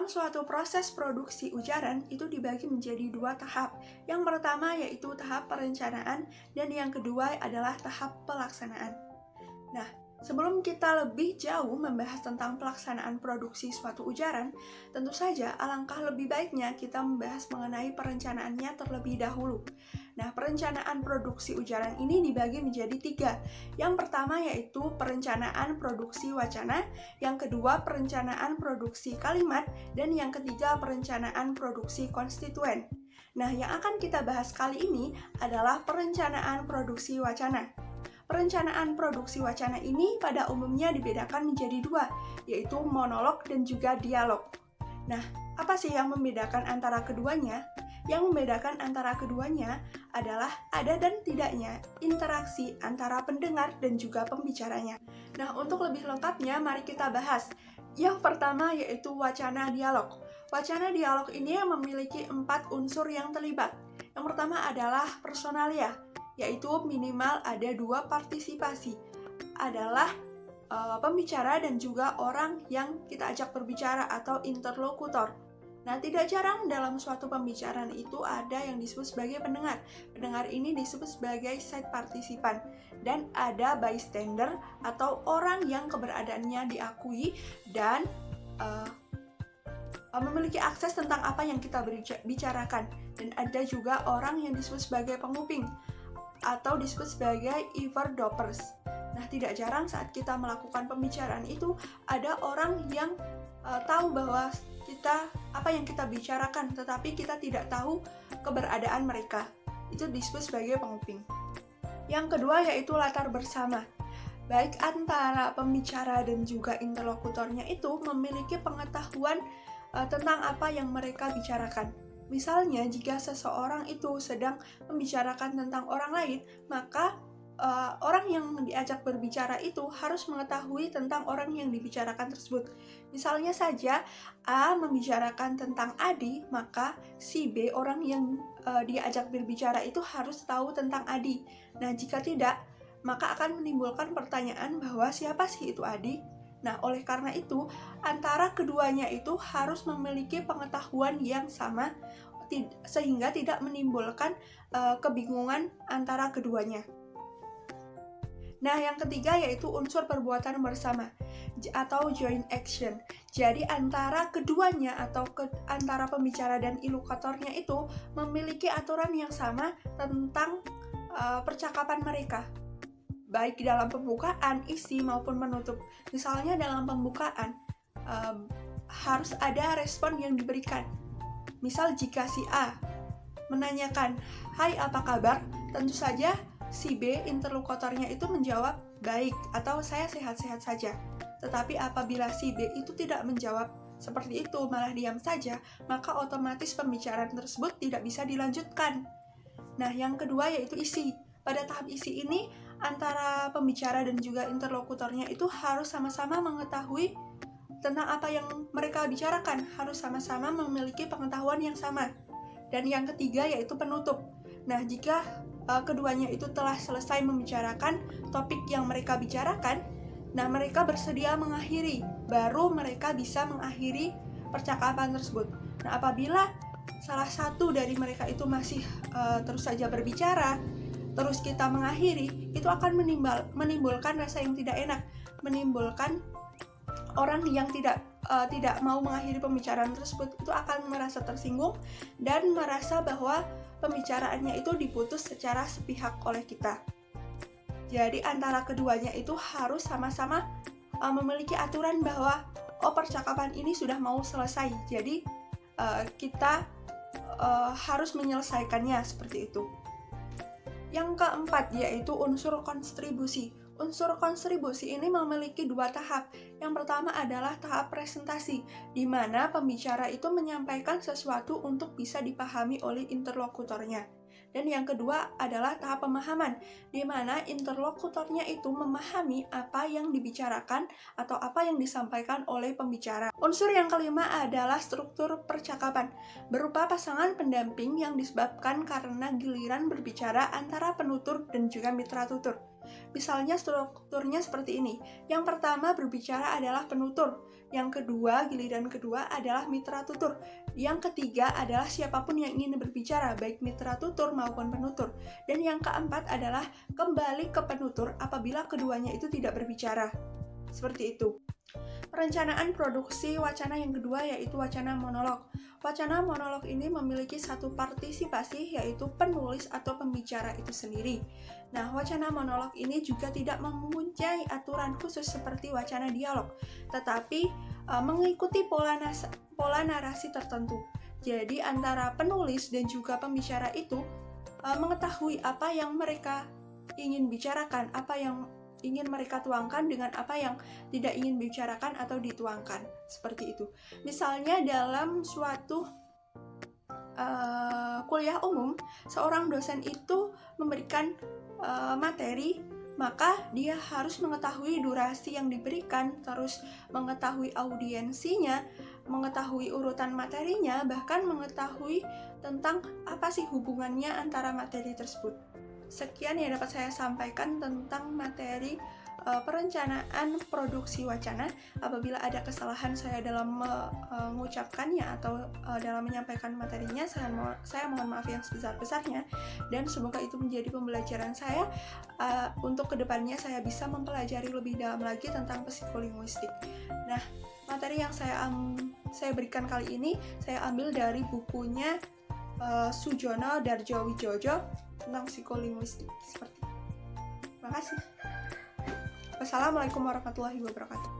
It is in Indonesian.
Dalam suatu proses produksi ujaran itu dibagi menjadi dua tahap. Yang pertama yaitu tahap perencanaan dan yang kedua adalah tahap pelaksanaan. Nah, sebelum kita lebih jauh membahas tentang pelaksanaan produksi suatu ujaran, tentu saja alangkah lebih baiknya kita membahas mengenai perencanaannya terlebih dahulu. Nah, perencanaan produksi ujaran ini dibagi menjadi tiga. Yang pertama yaitu perencanaan produksi wacana, yang kedua perencanaan produksi kalimat, dan yang ketiga perencanaan produksi konstituen. Nah, yang akan kita bahas kali ini adalah perencanaan produksi wacana. Perencanaan produksi wacana ini pada umumnya dibedakan menjadi dua, yaitu monolog dan juga dialog. Nah, apa sih yang membedakan antara keduanya? Yang membedakan antara keduanya adalah ada dan tidaknya interaksi antara pendengar dan juga pembicaranya. Nah, untuk lebih lengkapnya, mari kita bahas. Yang pertama yaitu wacana dialog. Wacana dialog ini memiliki 4 unsur yang terlibat. Yang pertama adalah personalia, yaitu minimal ada 2 partisipasi, adalah pembicara dan juga orang yang kita ajak berbicara atau interlokutor. Nah, tidak jarang dalam suatu pembicaraan itu ada yang disebut sebagai pendengar. Pendengar ini disebut sebagai side participant. Dan ada bystander atau orang yang keberadaannya diakui dan memiliki akses tentang apa yang kita bicarakan. Dan ada juga orang yang disebut sebagai penguping atau disebut sebagai eavesdroppers. Nah, tidak jarang saat kita melakukan pembicaraan itu ada orang yang tahu bahwa apa yang kita bicarakan, tetapi kita tidak tahu keberadaan mereka. Itu disebut sebagai penguping. Yang kedua yaitu latar bersama. Baik antara pembicara dan juga interlokutornya itu memiliki pengetahuan tentang apa yang mereka bicarakan. Misalnya, jika seseorang itu sedang membicarakan tentang orang lain, maka orang yang diajak berbicara itu harus mengetahui tentang orang yang dibicarakan tersebut. Misalnya saja, A membicarakan tentang Adi, maka si B, orang yang diajak berbicara itu harus tahu tentang Adi. Nah, jika tidak, maka akan menimbulkan pertanyaan bahwa siapa sih itu Adi? Nah, oleh karena itu, antara keduanya itu harus memiliki pengetahuan yang sama, sehingga tidak menimbulkan kebingungan antara keduanya. Nah, yang ketiga yaitu unsur perbuatan bersama atau joint action. Jadi antara keduanya atau antara pembicara dan ilukatornya itu memiliki aturan yang sama tentang percakapan mereka. Baik dalam pembukaan, isi maupun penutup. Misalnya dalam pembukaan harus ada respon yang diberikan. Misal jika si A menanyakan, "Hai, apa kabar?" Tentu saja si B, interlokutornya itu menjawab baik atau saya sehat-sehat saja. Tetapi apabila si B itu tidak menjawab seperti itu, malah diam saja, maka otomatis pembicaraan tersebut tidak bisa dilanjutkan. Nah, yang kedua yaitu isi. Pada tahap isi ini, antara pembicara dan juga interlokutornya itu harus sama-sama mengetahui tentang apa yang mereka bicarakan, harus sama-sama memiliki pengetahuan yang sama. Dan yang ketiga yaitu penutup. Nah, jika keduanya itu telah selesai membicarakan topik yang mereka bicarakan, nah mereka bersedia mengakhiri, baru mereka bisa mengakhiri percakapan tersebut. Nah, apabila salah satu dari mereka itu masih terus saja berbicara, terus kita mengakhiri, itu akan menimbulkan rasa yang tidak enak, menimbulkan orang yang tidak mau mengakhiri pembicaraan tersebut itu akan merasa tersinggung dan merasa bahwa pembicaraannya itu diputus secara sepihak oleh kita. Jadi antara keduanya itu harus sama-sama memiliki aturan bahwa percakapan ini sudah mau selesai. Jadi kita harus menyelesaikannya seperti itu. Yang keempat yaitu unsur kontribusi. Unsur kontribusi ini memiliki 2 tahap. Yang pertama adalah tahap presentasi, di mana pembicara itu menyampaikan sesuatu untuk bisa dipahami oleh interlokutornya. Dan yang kedua adalah tahap pemahaman, di mana interlokutornya itu memahami apa yang dibicarakan atau apa yang disampaikan oleh pembicara. Unsur yang kelima adalah struktur percakapan, berupa pasangan pendamping yang disebabkan karena giliran berbicara antara penutur dan juga mitra tutur. Misalnya strukturnya seperti ini. Yang pertama berbicara adalah penutur. Yang kedua, giliran kedua adalah mitra tutur. Yang ketiga adalah siapapun yang ingin berbicara, baik mitra tutur maupun penutur. Dan yang keempat adalah kembali ke penutur apabila keduanya itu tidak berbicara. Seperti itu. Perencanaan produksi wacana yang kedua yaitu wacana monolog. Wacana monolog ini memiliki satu partisipasi yaitu penulis atau pembicara itu sendiri. Nah, wacana monolog ini juga tidak mempunyai aturan khusus seperti wacana dialog, tetapi mengikuti pola narasi tertentu. Jadi antara penulis dan juga pembicara itu mengetahui apa yang mereka ingin bicarakan, apa yang ingin mereka tuangkan dengan apa yang tidak ingin bicarakan atau dituangkan, seperti itu. Misalnya dalam suatu kuliah umum, seorang dosen itu memberikan materi, maka dia harus mengetahui durasi yang diberikan, terus mengetahui audiensinya, mengetahui urutan materinya, bahkan mengetahui tentang apa sih hubungannya antara materi tersebut. Sekian yang dapat saya sampaikan tentang materi perencanaan produksi wacana. Apabila ada kesalahan saya dalam mengucapkannya atau dalam menyampaikan materinya, saya mohon maaf yang sebesar-besarnya, dan semoga itu menjadi pembelajaran saya untuk kedepannya saya bisa mempelajari lebih dalam lagi tentang psikolinguistik. Nah, materi yang saya berikan kali ini saya ambil dari bukunya Sujono Darjowijojo tentang psikolinguistik. Seperti itu. Terima kasih. Wassalamualaikum warahmatullahi wabarakatuh.